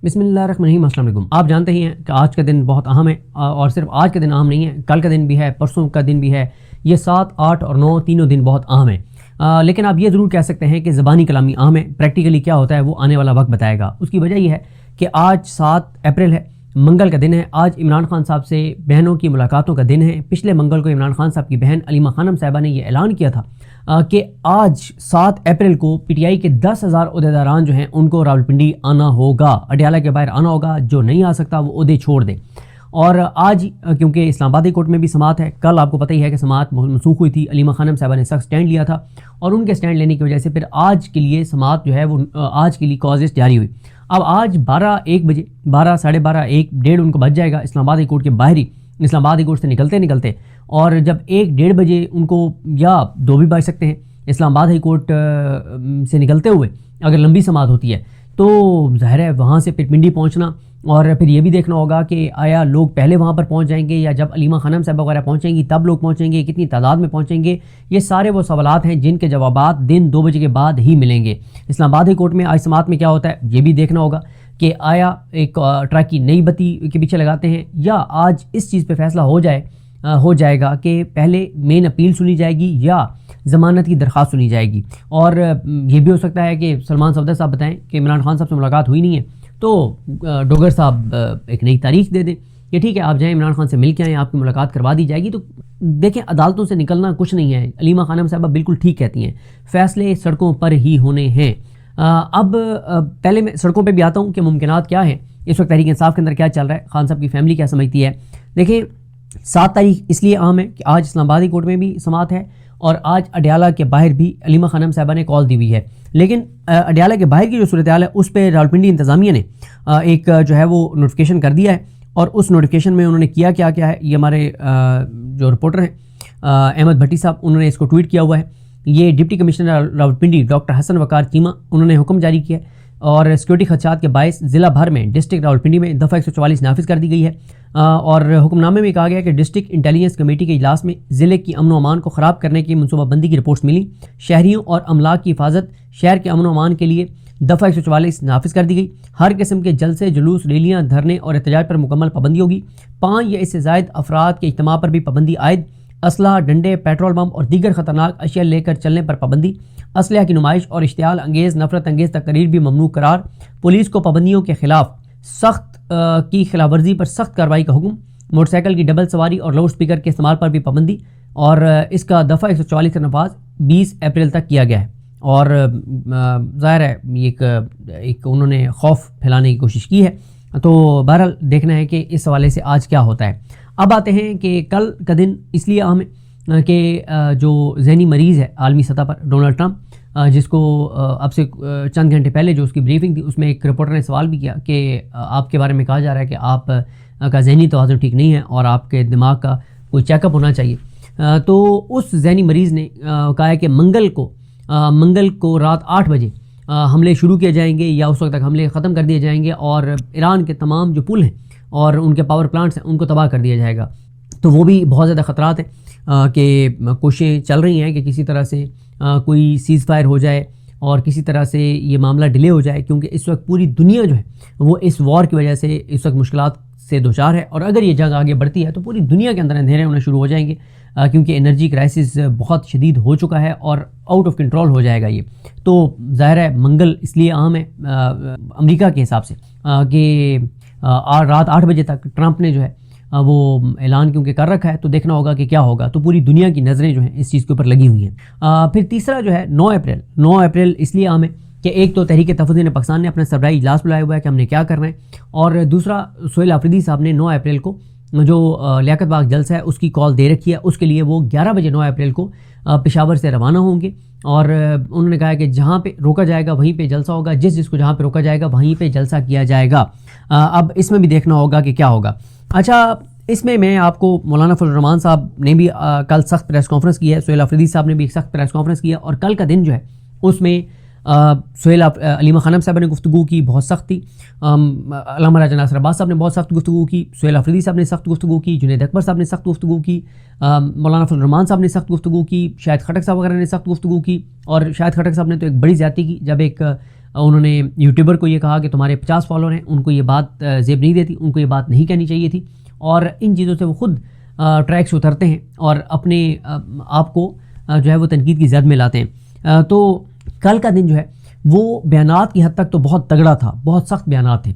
بسم اللہ الرحمن الرحیم۔ السلام علیکم۔ آپ جانتے ہی ہیں کہ آج کا دن بہت اہم ہے، اور صرف آج کا دن اہم نہیں ہے، کل کا دن بھی ہے، پرسوں کا دن بھی ہے۔ یہ 7، 8 اور 9 تینوں دن بہت اہم ہیں، لیکن آپ یہ ضرور کہہ سکتے ہیں کہ زبانی کلامی اہم ہے، پریکٹیکلی کیا ہوتا ہے وہ آنے والا وقت بتائے گا۔ اس کی وجہ یہ ہے کہ آج 7 اپریل ہے، منگل کا دن ہے۔ آج عمران خان صاحب سے بہنوں کی ملاقاتوں کا دن ہے۔ پچھلے منگل کو عمران خان صاحب کی بہن علیمہ خانم صاحبہ نے یہ اعلان کیا تھا کہ آج 7 اپریل کو پی ٹی آئی کے 10,000 عہدیداران جو ہیں ان کو راولپنڈی آنا ہوگا، اڈیالہ کے باہر آنا ہوگا۔ جو نہیں آ سکتا وہ عہدے چھوڑ دے۔ اور آج کیونکہ اسلام آباد کورٹ میں بھی سماعت ہے، کل آپ کو پتہ ہی ہے کہ سماعت منسوخ ہوئی تھی، علیمہ خانم صاحبہ نے سخت سٹینڈ لیا تھا، اور ان کے سٹینڈ لینے کی وجہ سے پھر آج کے لیے سماعت جو ہے وہ آج کے لیے کازس جاری ہوئی۔ اب آج 12-1 بجے 12 ساڑھے 12 1 1:30 ان کو بج جائے گا اسلام آباد کورٹ کے باہر ہی، اسلام آباد کورٹ سے نکلتے، اور جب 1-1:30 بجے ان کو یا 2 بھی بج سکتے ہیں اسلام آباد ہائی کورٹ سے نکلتے ہوئے، اگر لمبی سماعت ہوتی ہے تو ظاہر ہے وہاں سے پھر پنڈی پہنچنا، اور پھر یہ بھی دیکھنا ہوگا کہ آیا لوگ پہلے وہاں پر پہنچ جائیں گے یا جب علیمہ خانم صاحبہ وغیرہ پہنچیں گی تب لوگ پہنچیں گے، کتنی تعداد میں پہنچیں گے۔ یہ سارے وہ سوالات ہیں جن کے جوابات دن 2 بجے کے بعد ہی ملیں گے۔ اسلام آباد ہائی کورٹ میں آج سماعت میں کیا ہوتا ہے یہ بھی دیکھنا ہوگا کہ آیا ایک ٹرک کی نئی بتی کے پیچھے لگاتے ہیں، یا آج اس چیز پہ فیصلہ ہو جائے گا کہ پہلے مین اپیل سنی جائے گی یا ضمانت کی درخواست سنی جائے گی۔ اور یہ بھی ہو سکتا ہے کہ سلمان صفدر صاحب بتائیں کہ عمران خان صاحب سے ملاقات ہوئی نہیں ہے، تو ڈوگر صاحب ایک نئی تاریخ دے دیں کہ ٹھیک ہے آپ جائیں عمران خان سے مل کے آئیں، آپ کی ملاقات کروا دی جائے گی۔ تو دیکھیں عدالتوں سے نکلنا کچھ نہیں ہے، علیمہ خانم صاحبہ بالکل ٹھیک کہتی ہیں، فیصلے سڑکوں پر ہی ہونے ہیں۔ اب پہلے میں سڑکوں پہ بھی آتا ہوں کہ ممکنات کیا ہیں، اس وقت تحریک انصاف کے اندر کیا چل رہا ہے، خان صاحب کی فیملی کیا سمجھتی ہے۔ دیکھیں 7 تاریخ اس لیے اہم ہے کہ آج اسلام آباد کورٹ میں بھی سماعت ہے، اور آج اڈیالہ کے باہر بھی علیمہ خانم صاحبہ نے کال دی ہوئی ہے، لیکن اڈیالہ کے باہر کی جو صورتحال ہے اس پہ راولپنڈی انتظامیہ نے ایک جو ہے وہ نوٹیفیکیشن کر دیا ہے، اور اس نوٹیفیکیشن میں انہوں نے کیا ہے، یہ ہمارے جو رپورٹر ہیں احمد بھٹی صاحب، انہوں نے اس کو ٹویٹ کیا ہوا ہے۔ یہ ڈپٹی کمشنر راولپنڈی ڈاکٹر حسن وقار چیمہ انہوں نے حکم جاری کیا ہے، اور سیکورٹی خدشات کے باعث ضلع بھر میں ڈسٹرکٹ راولپنڈی میں دفعہ 144 نافذ کر دی گئی ہے، اور حکم نامے میں کہا گیا کہ ڈسٹرکٹ انٹیلیجنس کمیٹی کے اجلاس میں ضلع کی امن و امان کو خراب کرنے کی منصوبہ بندی کی رپورٹس ملی، شہریوں اور املاک کی حفاظت، شہر کے امن و امان کے لیے دفعہ 144 نافذ کر دی گئی، ہر قسم کے جلسے، جلوس، ریلیاں، دھرنے اور احتجاج پر مکمل پابندی ہوگی، 5 یا اس سے زائد افراد کے اجتماع پر بھی پابندی عائد، اسلحہ، ڈنڈے، پیٹرول بم اور دیگر خطرناک اشیاء لے کر چلنے پر پابندی، اسلحہ کی نمائش اور اشتعال انگیز نفرت انگیز تقریر بھی ممنوع قرار، پولیس کو پابندیوں کے خلاف کی خلاف ورزی پر سخت کارروائی کا حکم، موٹر سائیکل کی ڈبل سواری اور لاؤڈ سپیکر کے استعمال پر بھی پابندی، اور اس کا دفعہ 144 کا نفاذ 20 اپریل تک کیا گیا ہے۔ اور ظاہر ہے ایک انہوں نے خوف پھیلانے کی کوشش کی ہے، تو بہرحال دیکھنا ہے کہ اس حوالے سے آج کیا ہوتا ہے۔ اب آتے ہیں کہ کل کا دن اس لیے اہم ہے کہ جو ذہنی مریض ہے عالمی سطح پر ڈونلڈ ٹرمپ، جس کو اب سے چند گھنٹے پہلے جو اس کی بریفنگ تھی اس میں ایک رپورٹر نے سوال بھی کیا کہ آپ کے بارے میں کہا جا رہا ہے کہ آپ کا ذہنی توازن ٹھیک نہیں ہے اور آپ کے دماغ کا کوئی چیک اپ ہونا چاہیے۔ تو اس ذہنی مریض نے کہا ہے کہ منگل کو رات 8 بجے حملے شروع کیے جائیں گے، یا اس وقت تک حملے ختم کر دیے جائیں گے، اور ایران کے تمام جو پل ہیں اور ان کے پاور پلانٹس ہیں ان کو تباہ کر دیا جائے گا۔ تو وہ بھی بہت زیادہ خطرات ہیں کہ کوششیں چل رہی ہیں کہ کسی طرح سے کوئی سیز فائر ہو جائے اور کسی طرح سے یہ معاملہ ڈیلے ہو جائے، کیونکہ اس وقت پوری دنیا جو ہے وہ اس وار کی وجہ سے اس وقت مشکلات سے دوچار ہے، اور اگر یہ جنگ آگے بڑھتی ہے تو پوری دنیا کے اندر اندھیرے ہونے شروع ہو جائیں گے، کیونکہ انرجی کرائسس بہت شدید ہو چکا ہے اور آؤٹ آف کنٹرول ہو جائے گا یہ۔ تو ظاہر ہے منگل اس لیے اہم ہے امریکہ کے حساب سے کہ رات 8 بجے تک ٹرمپ نے جو ہے وہ اعلان کیونکہ کر رکھا ہے، تو دیکھنا ہوگا کہ کیا ہوگا، تو پوری دنیا کی نظریں جو ہیں اس چیز کے اوپر لگی ہوئی ہیں۔ پھر تیسرا جو ہے 9 اپریل اس لیے اہم ہے کہ ایک تو تحریک تفویض پاکستان نے اپنا سربراہی اجلاس بلایا ہوا ہے کہ ہم نے کیا کرنا ہے، اور دوسرا سہیل آفریدی صاحب نے 9 اپریل کو جو لیاقت باغ جلسہ ہے اس کی کال دے رکھی ہے، اس کے لیے وہ 11 بجے 9 اپریل کو پشاور سے روانہ ہوں گے، اور انہوں نے کہا ہے کہ جہاں پہ روکا جائے گا وہیں پہ جلسہ ہوگا، جس کو جہاں پہ روکا جائے گا وہیں پہ جلسہ کیا جائے گا۔ اب اس میں بھی دیکھنا ہوگا کہ کیا ہوگا۔ اچھا، اس میں آپ کو مولانا فضل الرحمان صاحب نے بھی کل سخت پریس کانفرنس کی ہے، سہیل آفریدی صاحب نے بھی ایک سخت پریس کانفرنس کی ہے، اور کل کا دن جو ہے اس میں علیمہ خانم صاحب نے گفتگو کی، بہت سخت تھی، علامہ راجہ ناصر عباس صاحب نے بہت سخت گفتگو کی، سہیل آفریدی صاحب نے سخت گفتگو کی، جنید اکبر صاحب نے سخت گفتگو کی، مولانا فضل الرحمان صاحب نے سخت گفتگو کی، شاہد خٹک صاحب وغیرہ نے سخت گفتگو کی، اور شاہد خٹک صاحب نے تو ایک بڑی زیادتی کی جب ایک انہوں نے یوٹیوبر کو یہ کہا کہ تمہارے 50 فالوور ہیں، ان کو یہ بات زیب نہیں دیتی، ان کو یہ بات نہیں کہنی چاہیے تھی، اور ان چیزوں سے وہ خود ٹریک سے اترتے ہیں اور اپنے آپ کو جو ہے وہ تنقید کی زد میں لاتے ہیں۔ تو کل کا دن جو ہے وہ بیانات کی حد تک تو بہت تگڑا تھا، بہت سخت بیانات تھے،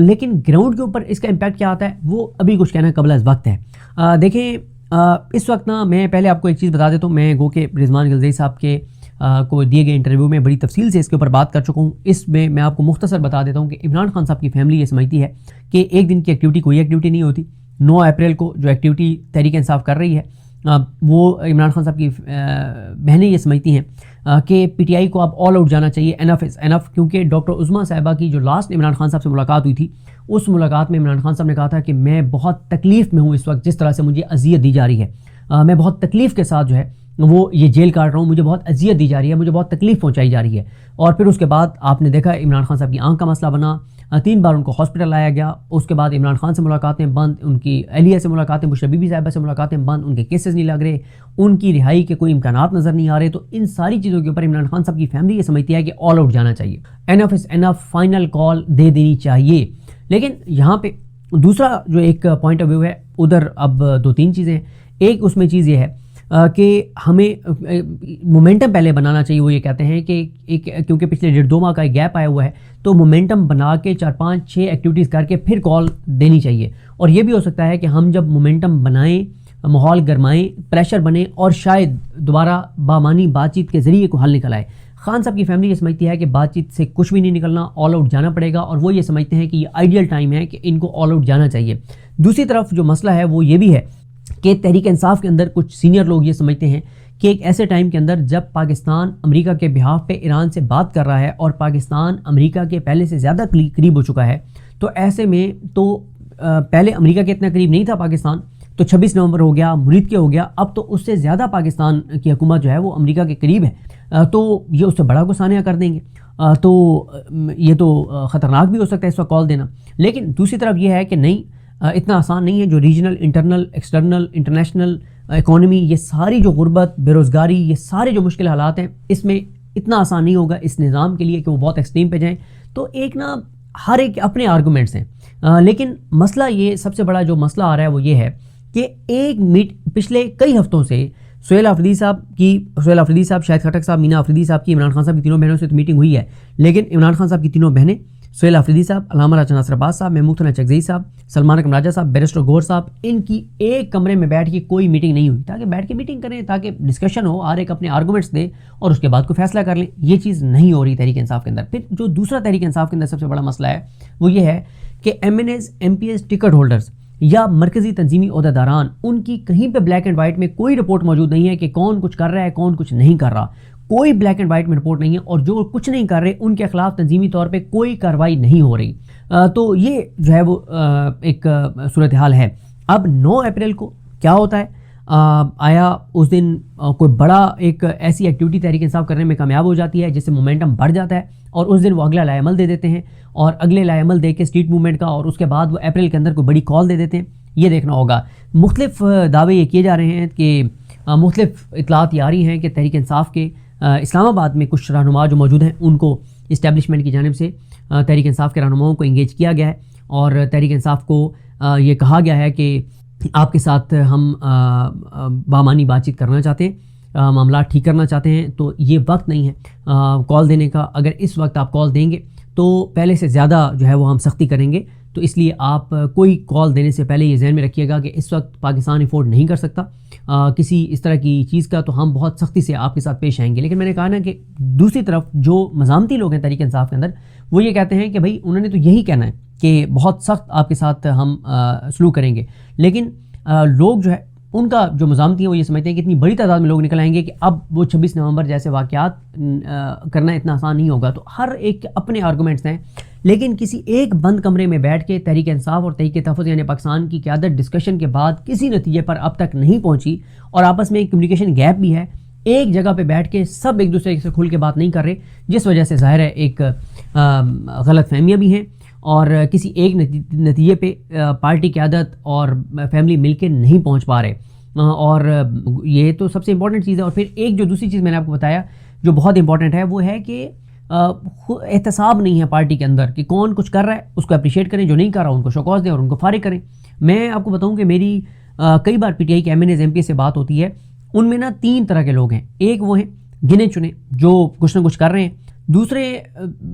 لیکن گراؤنڈ کے اوپر اس کا امپیکٹ کیا آتا ہے وہ ابھی کچھ کہنا قبل از وقت ہے۔ دیکھیں اس وقت نا میں پہلے آپ کو ایک چیز بتا دیتا ہوں، میں گو کہ رضوان غلزئی صاحب کے کو دیے گئے انٹرویو میں بڑی تفصیل سے اس کے اوپر بات کر چکا ہوں۔ اس میں آپ کو مختصر بتا دیتا ہوں کہ عمران خان صاحب کی فیملی یہ سمجھتی ہے کہ ایک دن کی ایکٹیویٹی کوئی ایکٹیویٹی نہیں ہوتی۔ 9 اپریل کو جو ایکٹیویٹی تحریک انصاف کر رہی ہے وہ عمران خان صاحب کی بہنیں یہ سمجھتی ہیں کہ پی ٹی آئی کو اب آل آؤٹ جانا چاہیے، انف از انف، کیونکہ ڈاکٹر عظمیٰ صاحبہ کی جو لاسٹ عمران خان صاحب سے ملاقات ہوئی تھی، اس ملاقات میں عمران خان صاحب نے کہا تھا کہ میں بہت تکلیف میں ہوں اس وقت، جس طرح سے مجھے اذیت دی جا رہی ہے، میں بہت تکلیف کے ساتھ جو ہے وہ یہ جیل کاٹ رہا ہوں، مجھے بہت اذیت دی جا رہی ہے، مجھے بہت تکلیف پہنچائی جا رہی ہے۔ اور پھر اس کے بعد آپ نے دیکھا عمران خان صاحب کی آنکھ کا مسئلہ بنا، 3 بار ان کو ہاسپٹل لایا گیا، اس کے بعد عمران خان سے ملاقاتیں بند، ان کی اہلیہ سے ملاقاتیں، بشریٰ بی بی صاحبہ سے ملاقاتیں بند، ان کے کیسز نہیں لگ رہے، ان کی رہائی کے کوئی امکانات نظر نہیں آ رہے۔ تو ان ساری چیزوں کے اوپر عمران خان صاحب کی فیملی یہ سمجھتی ہے کہ آل آؤٹ جانا چاہیے، انف از انف، فائنل کال دے دینی چاہیے۔ لیکن یہاں پہ دوسرا جو ایک پوائنٹ آف ویو ہے، ادھر اب 2-3 چیزیں ہیں۔ ایک اس میں چیز یہ ہے کہ ہمیں مومنٹم پہلے بنانا چاہیے۔ وہ یہ کہتے ہیں کہ کیونکہ پچھلے 1.5-2 ماہ کا ایک گیپ آیا ہوا ہے، تو مومنٹم بنا کے 4-5-6 ایکٹیویٹیز کر کے پھر کال دینی چاہیے۔ اور یہ بھی ہو سکتا ہے کہ ہم جب مومنٹم بنائیں، ماحول گرمائیں، پریشر بنے، اور شاید دوبارہ بامانی بات چیت کے ذریعے کو حل نکل آئے۔ خان صاحب کی فیملی یہ سمجھتی ہے کہ بات چیت سے کچھ بھی نہیں نکلنا، آل آؤٹ جانا پڑے گا، اور وہ یہ سمجھتے ہیں کہ یہ آئیڈیل ٹائم ہے کہ ان کو آل آؤٹ جانا چاہیے۔ دوسری طرف جو مسئلہ ہے وہ یہ بھی ہے کہ تحریک انصاف کے اندر کچھ سینئر لوگ یہ سمجھتے ہیں کہ ایک ایسے ٹائم کے اندر جب پاکستان امریکہ کے بہاف پہ ایران سے بات کر رہا ہے اور پاکستان امریکہ کے پہلے سے زیادہ قریب ہو چکا ہے، تو ایسے میں تو پہلے امریکہ کے اتنا قریب نہیں تھا پاکستان، تو 26 نومبر ہو گیا، مولد کے ہو گیا، اب تو اس سے زیادہ پاکستان کی حکومت جو ہے وہ امریکہ کے قریب ہے، تو یہ اس سے بڑا گسانیہ کر دیں گے، تو یہ تو خطرناک بھی ہو سکتا ہے اس وقت کال دینا۔ لیکن دوسری طرف یہ ہے کہ نہیں، اتنا آسان نہیں ہے۔ جو regional, internal, external, international economy, یہ ساری جو غربت، بے روزگاری، یہ سارے جو مشکل حالات ہیں، اس میں اتنا آسان نہیں ہوگا اس نظام کے لیے کہ وہ بہت ایکسٹریم پہ جائیں۔ تو ایک نا ہر ایک اپنے آرگومنٹس ہیں، لیکن مسئلہ یہ سب سے بڑا جو مسئلہ آ رہا ہے وہ یہ ہے کہ پچھلے کئی ہفتوں سے سہیل آفریدی صاحب، شاہد خٹک صاحب، مینا آفریدی صاحب کی، عمران خان صاحب کی تینوں بہنوں سے تو میٹنگ ہوئی ہے، لیکن عمران خان صاحب کی تینوں بہنیں، سہیل آفریدی صاحب، علامہ راجہ ناصر عباس صاحب، محمود ثنا چکزئی صاحب، سلمان اکرم راجہ صاحب، بیرسٹر گور صاحب، ان کی ایک کمرے میں بیٹھ کے کوئی میٹنگ نہیں ہوئی، تاکہ بیٹھ کے میٹنگ کریں، تاکہ ڈسکشن ہو، ہر ایک اپنے آرگومنٹس دے اور اس کے بعد کوئی فیصلہ کر لیں۔ یہ چیز نہیں ہو رہی تحریک انصاف کے اندر۔ پھر جو دوسرا تحریک انصاف کے اندر سب سے بڑا مسئلہ ہے وہ یہ ہے کہ M N As, M P S ticket holders یا مرکزی تنظیمی عہدیداران، ان کی کہیں پہ بلیک اینڈ وائٹ میں کوئی رپورٹ موجود نہیں ہے کہ کون کچھ کر رہا ہے، کون کچھ نہیں کر رہا، کوئی بلیک اینڈ وائٹ میں رپورٹ نہیں ہے، اور جو کچھ نہیں کر رہے ان کے خلاف تنظیمی طور پہ کوئی کارروائی نہیں ہو رہی۔ تو یہ جو ہے وہ ایک صورتحال ہے۔ اب 9 اپریل کو کیا ہوتا ہے؟ آیا اس دن کوئی بڑا ایک ایسی ایکٹیویٹی تحریک انصاف کرنے میں کامیاب ہو جاتی ہے جس سے مومنٹم بڑھ جاتا ہے، اور اس دن وہ اگلا لائحہ عمل دے دیتے ہیں، اور اگلے لائحہ عمل دے کے اسٹریٹ موومنٹ کا، اور اس کے بعد وہ اپریل کے اندر کوئی بڑی کال دے دیتے ہیں؟ یہ دیکھنا ہوگا۔ مختلف دعوے یہ کیے جا رہے ہیں کہ مختلف اطلاعات یہ آ رہی ہیں کہ تحریک انصاف کے اسلام آباد میں کچھ رہنما جو موجود ہیں، ان کو اسٹیبلشمنٹ کی جانب سے تحریک انصاف کے رہنماؤں کو انگیج کیا گیا ہے، اور تحریک انصاف کو یہ کہا گیا ہے کہ آپ کے ساتھ ہم بامانی بات چیت کرنا چاہتے ہیں، معاملات ٹھیک کرنا چاہتے ہیں، تو یہ وقت نہیں ہے کال دینے کا۔ اگر اس وقت آپ کال دیں گے تو پہلے سے زیادہ جو ہے وہ ہم سختی کریں گے، تو اس لیے آپ کوئی کال دینے سے پہلے یہ ذہن میں رکھیے گا کہ اس وقت پاکستان افورڈ نہیں کر سکتا کسی اس طرح کی چیز کا، تو ہم بہت سختی سے آپ کے ساتھ پیش آئیں گے۔ لیکن میں نے کہا نا کہ دوسری طرف جو مزاحمتی لوگ ہیں تحریک انصاف کے اندر، وہ یہ کہتے ہیں کہ بھائی انہوں نے تو یہی کہنا ہے کہ بہت سخت آپ کے ساتھ ہم سلوک کریں گے، لیکن لوگ جو ہے ان کا جو مزاحمتی ہے وہ یہ سمجھتے ہیں کہ اتنی بڑی تعداد میں لوگ نکل آئیں گے کہ اب وہ 26 نومبر جیسے واقعات کرنا اتنا آسان نہیں ہوگا۔ تو ہر ایک کے اپنے آرگومنٹس ہیں، لیکن کسی ایک بند کمرے میں بیٹھ کے تحریک انصاف اور تحریک تحفظ یعنی پاکستان کی قیادت ڈسکشن کے بعد کسی نتیجے پر اب تک نہیں پہنچی، اور آپس میں ایک کمیونیکیشن گیپ بھی ہے، ایک جگہ پہ بیٹھ کے سب ایک دوسرے سے کھل کے بات نہیں کر رہے، جس وجہ سے ظاہر ہے ایک غلط فہمیاں بھی ہیں، اور کسی ایک نتیجے پہ پارٹی قیادت اور فیملی مل کے نہیں پہنچ پا رہے، اور یہ تو سب سے امپورٹنٹ چیز ہے۔ اور پھر ایک جو دوسری چیز میں نے آپ کو بتایا جو بہت امپورٹنٹ ہے، وہ ہے کہ احتساب نہیں ہے پارٹی کے اندر کہ کون کچھ کر رہا ہے اس کو اپریشیٹ کریں، جو نہیں کر رہا ان کو شوکاز دیں اور ان کو فارغ کریں۔ میں آپ کو بتاؤں کہ میری کئی بار پی ٹی آئی کے M N As M P سے بات ہوتی ہے، ان میں نا 3 طرح کے لوگ ہیں۔ ایک وہ ہیں گنے چنے جو کچھ نہ کچھ کر رہے ہیں، دوسرے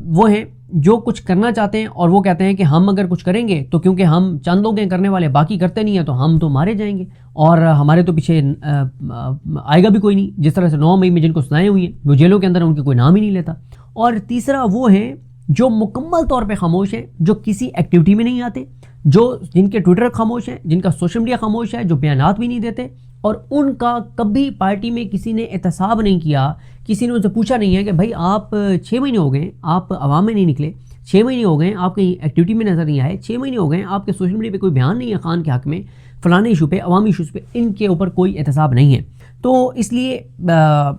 وہ ہیں جو کچھ کرنا چاہتے ہیں اور وہ کہتے ہیں کہ ہم اگر کچھ کریں گے تو کیونکہ ہم چند لوگ ہیں کرنے والے، باقی کرتے نہیں ہیں تو ہم تو مارے جائیں گے اور ہمارے تو پیچھے آئے گا بھی کوئی نہیں۔ جس طرح سے 9 مئی میں جن کو سنائے ہوئی ہیں وہ جیلوں کے اندر ان کے کوئی نام ہی نہیں لیتا۔ اور تیسرا وہ ہیں جو مکمل طور پہ خاموش ہیں، جو کسی ایکٹیویٹی میں نہیں آتے، جن کے ٹویٹر خاموش ہے، جن کا سوشل میڈیا خاموش ہے، جو بیانات بھی نہیں دیتے، اور ان کا کبھی پارٹی میں کسی نے احتساب نہیں کیا، کسی نے ان سے پوچھا نہیں ہے کہ بھائی آپ 6 مہینے ہو گئے آپ عوام میں نہیں نکلے، 6 مہینے ہو گئے آپ کہیں ایکٹیویٹی میں نظر نہیں آئے، 6 مہینے ہو گئے آپ کے سوشل میڈیا پہ کوئی بیان نہیں ہے خان کے حق میں، فلانے ایشو پہ، عوامی ایشوز پہ، ان کے اوپر کوئی احتساب نہیں ہے۔ تو اس لیے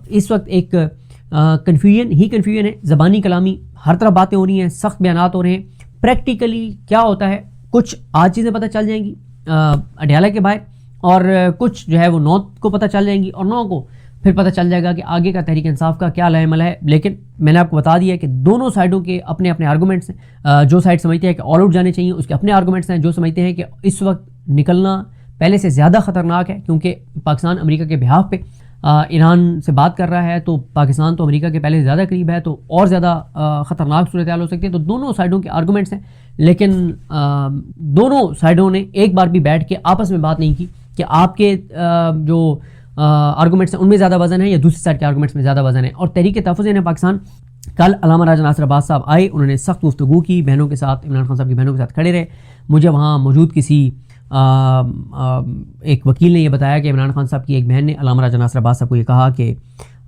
اس وقت ایک کنفیوژن ہے، زبانی کلامی ہر طرف باتیں ہو رہی ہیں، سخت بیانات ہو رہے ہیں۔ پریکٹیکلی کیا ہوتا ہے، کچھ آج چیزیں پتہ چل جائیں گی اڈیالہ کے باہر، اور کچھ جو ہے وہ 9 کو پتہ چل جائیں گی، اور 9 کو پھر پتہ چل جائے گا کہ آگے کا تحریک انصاف کا کیا عمل ہے۔ لیکن میں نے آپ کو بتا دیا کہ دونوں سائڈوں کے اپنے اپنے آرگومنٹس ہیں۔ جو سائڈ سمجھتے ہیں کہ آل آؤٹ جانے چاہیے اس کے اپنے آرگومنٹس ہیں، جو سمجھتے ہیں کہ اس وقت نکلنا پہلے سے زیادہ خطرناک ہے کیونکہ پاکستان امریکہ کے بہاف پہ ایران سے بات کر رہا ہے، تو پاکستان تو امریکہ کے پہلے سے زیادہ قریب ہے، تو اور زیادہ خطرناک صورتحال ہو سکتی ہے۔ تو دونوں سائڈوں کے آرگومنٹس ہیں، لیکن دونوں سائڈوں نے ایک بار بھی بیٹھ کے آپس میں بات نہیں کی کہ آپ کے جو آرگومنٹس ہیں ان میں زیادہ وزن ہے یا دوسری سائڈ کے آرگومنٹس میں زیادہ وزن ہے۔ اور تحریک تحفظ پاکستان کل علامہ راجہ ناصر عباس صاحب آئے، انہوں نے سخت گفتگو کی بہنوں کے ساتھ، عمران خان صاحب کی بہنوں کے ساتھ کھڑے رہے۔ مجھے وہاں موجود کسی ایک وکیل نے یہ بتایا کہ عمران خان صاحب کی ایک بہن نے علامہ راجہ ناصر عباس صاحب کو یہ کہا کہ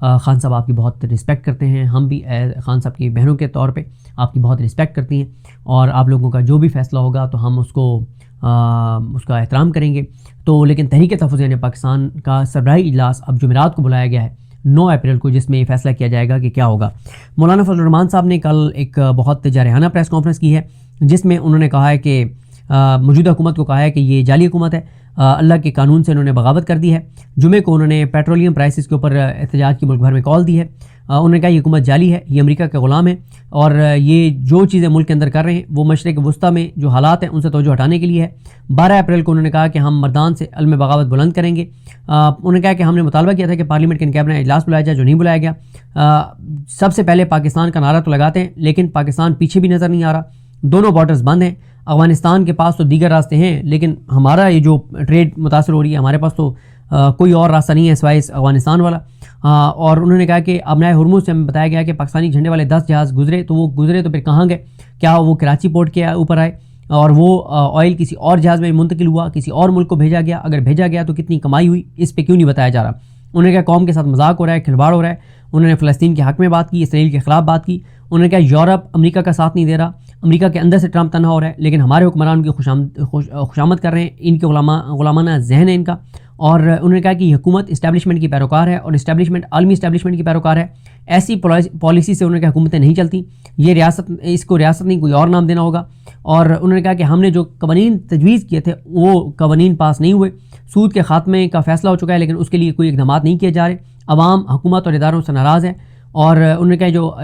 خان صاحب آپ کی بہت رسپیکٹ کرتے ہیں، ہم بھی خان صاحب کی بہنوں کے طور پہ آپ کی بہت رسپیکٹ کرتی ہیں، اور آپ لوگوں کا جو بھی فیصلہ ہوگا تو ہم اس کا احترام کریں گے۔ تو لیکن تحریک تحفظ پاکستان کا سربراہی اجلاس اب جمعرات کو بلایا گیا ہے 9 اپریل کو، جس میں یہ فیصلہ کیا جائے گا کہ کیا ہوگا۔ مولانا فضل الرحمان صاحب نے کل ایک بہت جارحانہ پریس کانفرنس کی ہے، جس میں انہوں نے کہا ہے کہ موجودہ حکومت کو کہا ہے کہ یہ جعلی حکومت ہے، اللہ کے قانون سے انہوں نے بغاوت کر دی ہے۔ جمعے کو انہوں نے پیٹرولیم پرائسز کے اوپر احتجاج کی ملک بھر میں کال دی ہے۔ انہوں نے کہا یہ حکومت جعلی ہے، یہ امریکہ کے غلام ہے، اور یہ جو چیزیں ملک کے اندر کر رہے ہیں وہ مشرق وسطیٰ میں جو حالات ہیں ان سے توجہ ہٹانے کے لیے ہے۔ 12 اپریل کو انہوں نے کہا کہ ہم مردان سے علم بغاوت بلند کریں گے۔ انہوں نے کہا کہ ہم نے مطالبہ کیا تھا کہ پارلیمنٹ کے کیبنٹ اجلاس بلایا جائے، جو نہیں بلایا گیا۔ سب سے پہلے پاکستان کا نعرہ تو لگاتے ہیں لیکن پاکستان پیچھے بھی نظر نہیں آ رہا، دونوں بارڈرز بند ہیں۔ افغانستان کے پاس تو دیگر راستے ہیں لیکن ہمارا یہ جو ٹریڈ متاثر ہو رہی ہے، ہمارے پاس تو کوئی اور راستہ نہیں ہے سوائے افغانستان والا۔ اور انہوں نے کہا کہ ابنائے ہرمز سے ہمیں بتایا گیا کہ پاکستانی جھنڈے والے 10 جہاز گزرے، تو وہ گزرے تو پھر کہاں گئے؟ کیا وہ کراچی پورٹ کے اوپر آئے اور وہ آئل کسی اور جہاز میں منتقل ہوا، کسی اور ملک کو بھیجا گیا؟ اگر بھیجا گیا تو کتنی کمائی ہوئی، اس پہ کیوں نہیں بتایا جا رہا؟ انہوں نے کہا قوم کے ساتھ مذاق ہو رہا ہے، کھلواڑ ہو رہا ہے۔ انہوں نے فلسطین کے حق میں بات کی، اسرائیل کے خلاف بات کی۔ انہوں نے کہا یورپ امریکہ کا ساتھ نہیں دے رہا، امریکہ کے اندر سے ٹرمپ تنہا ہو رہا ہے، لیکن ہمارے حکمران کی خوشامد کر رہے ہیں، ان کے غلامانہ ذہن ہے ان کا۔ اور انہوں نے کہا کہ یہ حکومت اسٹیبلشمنٹ کی پیروکار ہے، اور اسٹیبلشمنٹ عالمی اسٹیبلشمنٹ کی پیروکار ہے۔ ایسی پالیسی سے انہوں نے کہا حکومتیں نہیں چلتی، یہ ریاست، اس کو ریاست نہیں کوئی اور نام دینا ہوگا۔ اور انہوں نے کہا کہ ہم نے جو قوانین تجویز کیے تھے وہ قوانین پاس نہیں ہوئے، سود کے خاتمے کا فیصلہ ہو چکا ہے لیکن اس کے لیے کوئی اقدامات نہیں کیے جا رہے۔ عوام حکومت اور اداروں سے ناراض ہے، اور انہوں نے کہا جو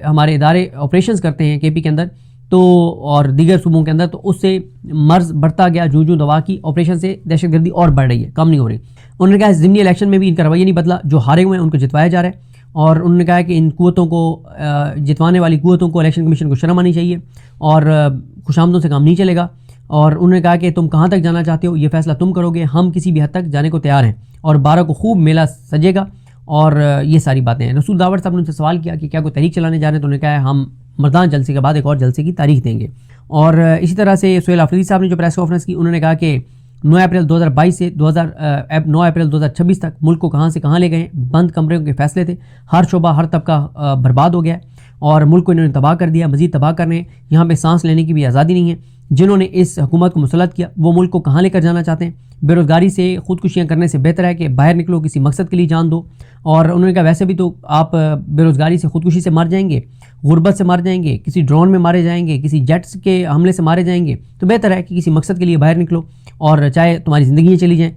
ہمارے ادارے آپریشنز کرتے ہیں کے پی کے اندر تو اور دیگر صوبوں کے اندر، تو اس سے مرض بڑھتا گیا، جوں دوا کی آپریشن سے دہشت گردی اور بڑھ رہی ہے، کم نہیں ہو رہی۔ انہوں نے کہا ضمنی الیکشن میں بھی ان کا رویہ نہیں بدلا، جو ہارے ہوئے ہیں ان کو جتوایا جا رہا ہے۔ اور انہوں نے کہا کہ ان قوتوں کو جتوانے والی قوتوں کو الیکشن کمیشن کو شرم آنی چاہیے، اور خوشامدوں سے کام نہیں چلے گا۔ اور انہوں نے کہا کہ تم کہاں تک جانا چاہتے ہو یہ فیصلہ تم کرو گے، ہم کسی بھی حد تک جانے کو تیار ہیں، اور 12 کو خوب میلہ سجے گا، اور یہ ساری باتیں ہیں۔ رسول داور صاحب نے ان سے سوال کیا کہ کیا کوئی تحریک چلانے جا رہے ہیں، تو انہوں نے کہا ہم مردان جلسے کے بعد ایک اور جلسے کی تاریخ دیں گے۔ اور اسی طرح سے سہیل آفریدی صاحب نے جو پریس کانفرنس کی، انہوں نے کہا کہ 9 اپریل 2022 سے 9 اپریل 2026 تک ملک کو کہاں سے کہاں لے گئے، بند کمروں کے فیصلے تھے، ہر شعبہ ہر طبقہ برباد ہو گیا، اور ملک کو انہوں نے تباہ کر دیا، مزید تباہ کرنے ہیں، یہاں پہ سانس لینے کی بھی آزادی نہیں ہے۔ جنہوں نے اس حکومت کو مسلط کیا وہ ملک کو کہاں لے کر جانا چاہتے ہیں؟ بے روزگاری سے خودکشیاں کرنے سے بہتر ہے کہ باہر نکلو، کسی مقصد کے لیے جان دو۔ اور انہوں نے کہا ویسے بھی تو آپ بے روزگاری سے خودکشی سے مر جائیں گے، غربت سے مر جائیں گے، کسی ڈرون میں مارے جائیں گے، کسی جیٹس کے حملے سے مارے جائیں گے، تو بہتر ہے کہ کسی مقصد کے لیے باہر نکلو اور چاہے تمہاری زندگیاں چلی جائیں۔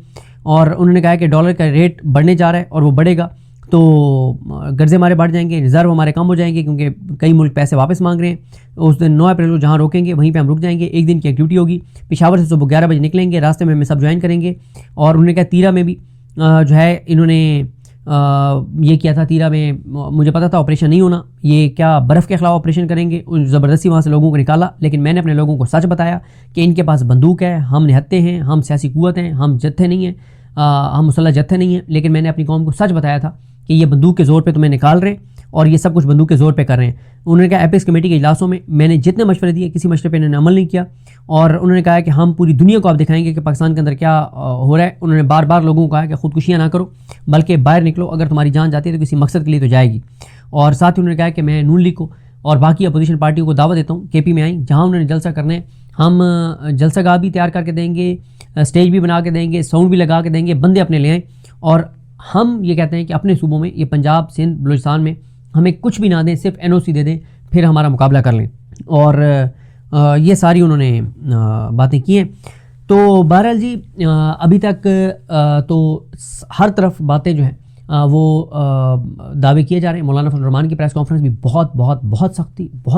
اور انہوں نے کہا کہ ڈالر کا ریٹ بڑھنے جا رہا ہے اور وہ بڑھے گا، تو قرضے ہمارے بڑھ جائیں گے، ریزرو ہمارے کم ہو جائیں گے، کیونکہ کئی ملک پیسے واپس مانگ رہے ہیں۔ اس دن 9 اپریل کو جہاں روکیں گے وہیں پہ ہم رک جائیں گے، ایک دن کی ایکٹیویٹی ہوگی، پشاور سے صبح 11 بجے نکلیں گے، راستے میں ہمیں سب جوائن کریں گے۔ اور انہوں نے کہا تیرا میں بھی جو ہے انہوں نے یہ کیا تھا، تیرا میں مجھے پتا تھا آپریشن نہیں ہونا، یہ کیا برف کے خلاف آپریشن کریں گے، زبردستی وہاں سے لوگوں کو نکالا، لیکن میں نے اپنے لوگوں کو سچ بتایا کہ ان کے پاس بندوق ہے، ہم نہتے ہیں، ہم سیاسی قوت ہیں، ہم جتھے نہیں ہیں، ہم مسلح جتھے نہیں ہیں، لیکن میں نے اپنی قوم کو سچ بتایا تھا کہ یہ بندوق کے زور پہ تمہیں نکال رہے ہیں اور یہ سب کچھ بندوق کے زور پہ کر رہے ہیں۔ انہوں نے کہا ایپیکس کمیٹی کے اجلاسوں میں نے جتنے مشورے دیے کسی مشورے پہ انہوں نے عمل نہیں کیا، اور انہوں نے کہا کہ ہم پوری دنیا کو آپ دکھائیں گے کہ پاکستان کے اندر کیا ہو رہا ہے۔ انہوں نے بار بار لوگوں کو کہا کہ خودکشیاں نہ کرو بلکہ باہر نکلو، اگر تمہاری جان جاتی ہے تو کسی مقصد کے لیے تو جائے گی۔ اور ساتھ ہی انہوں نے کہا کہ میں نون لیگ کو اور باقی اپوزیشن پارٹیوں کو دعوت دیتا ہوں KP میں آئیں، جہاں انہوں نے جلسہ کرنا ہے ہم جلسہ گاہ بھی تیار کر کے دیں گے، اسٹیج بھی بنا کے دیں گے، ساؤنڈ بھی لگا کے دیں گے، بندے اپنے لے آئیں، اور ہم یہ کہتے ہیں کہ اپنے صوبوں میں، یہ پنجاب، سندھ، بلوچستان میں ہمیں کچھ بھی نہ دیں، صرف NOC دے دیں، پھر ہمارا مقابلہ کر لیں۔ اور یہ ساری انہوں نے باتیں کی ہیں۔ تو بہرحال جی ابھی تک تو ہر طرف باتیں جو ہیں وہ دعوے کیے جا رہے ہیں۔ مولانا فضل الرحمان کی پریس کانفرنس بھی بہت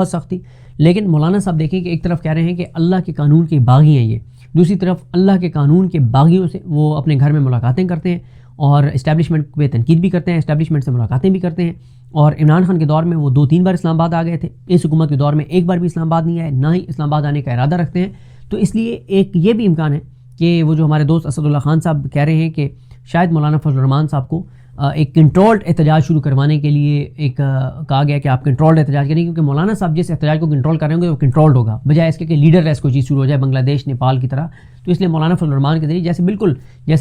سختی، لیکن مولانا صاحب دیکھیں کہ ایک طرف کہہ رہے ہیں کہ اللہ کے قانون کے باغی ہیں یہ، دوسری طرف اللہ کے قانون کے باغیوں سے وہ اپنے گھر میں ملاقاتیں کرتے ہیں اور اسٹیبلشمنٹ پہ تنقید بھی کرتے ہیں، اسٹیبلشمنٹ سے ملاقاتیں بھی کرتے ہیں۔ اور عمران خان کے دور میں وہ 2-3 بار اسلام آباد آ گئے تھے، اس حکومت کے دور میں ایک بار بھی اسلام آباد نہیں آئے، نہ ہی اسلام آباد آنے کا ارادہ رکھتے ہیں۔ تو اس لیے ایک یہ بھی امکان ہے کہ وہ جو ہمارے دوست اسد اللہ خان صاحب کہہ رہے ہیں کہ شاید مولانا فضل الرحمان صاحب کو ایک کنٹرولڈ احتجاج شروع کروانے کے لیے ایک کہا گیا کہ آپ کنٹرولڈ احتجاج کریں، کیونکہ مولانا صاحب جس احتجاج کو کنٹرول کر رہے ہوں گے وہ کنٹرولڈ ہوگا، بجائے اس کے کہ لیڈر لیس کوئی چیز شروع ہو جائے بنگلہ دیش، نیپال کی طرح۔ تو اس لیے مولانا فضل الرحمان کے ذریعے جیسے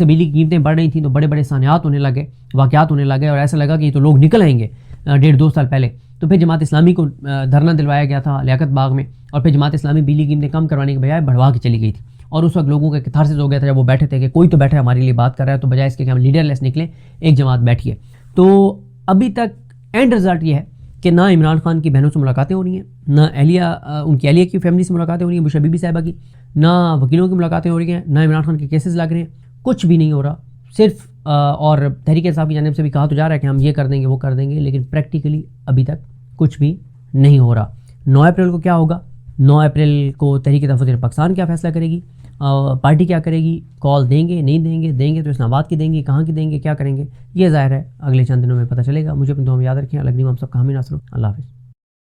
بجلی کی قیمتیں بڑھ رہی تھیں تو بڑے سانحات ہونے لگے، واقعات ہونے لگے، اور ایسا لگا کہ یہ تو لوگ نکل آئیں گے 1.5-2 سال پہلے۔ تو پھر جماعت اسلامی کو دھرنا دلوایا گیا تھا لیاقت باغ میں، اور پھر جماعت اسلامی بجلی کی قیمتیں کم کروانے کے بجائے بڑھوا کے چلی گئی تھی، اور اس وقت لوگوں کا کتھارسس ہو گیا تھا جب وہ بیٹھے تھے کہ کوئی تو بیٹھے ہمارے لیے بات کر رہا ہے، تو بجائے اس کے کہ ہم لیڈر لیس نکلیں ایک جماعت بیٹھی ہے۔ تو ابھی تک اینڈ رزلٹ یہ ہے کہ نہ عمران خان کی بہنوں سے ملاقاتیں ہو رہی ہیں، نہ ان کی اہلیہ کی فیملی سے ملاقاتیں ہو رہی ہیں، بشرا بی بی صاحبہ کی، نہ وکیلوں کی ملاقاتیں ہو رہی ہیں، نہ عمران خان کے کیسز لگ رہے ہیں، کچھ بھی نہیں ہو رہا صرف۔ اور تحریک انصاف کی جانب سے بھی کہا تو جا رہا ہے کہ ہم یہ کر دیں گے وہ کر دیں گے، لیکن پریکٹیکلی ابھی تک کچھ بھی نہیں ہو رہا۔ 9 اپریل کو کیا ہوگا؟ 9 اپریل کو تحریک تحفظ پاکستان کیا فیصلہ کرے گی، پارٹی کیا کرے گی، کال دیں گے نہیں دیں گے، دیں گے تو اسلام آباد کی دیں گے، کہاں کی دیں گے، کیا کریں گے، یہ ظاہر ہے اگلے چند دنوں میں پتہ چلے گا۔ مجھے اپنی دعا میں یاد رکھیں۔ الگ نیم ہم سب کا حامی ناصر۔ اللہ حافظ۔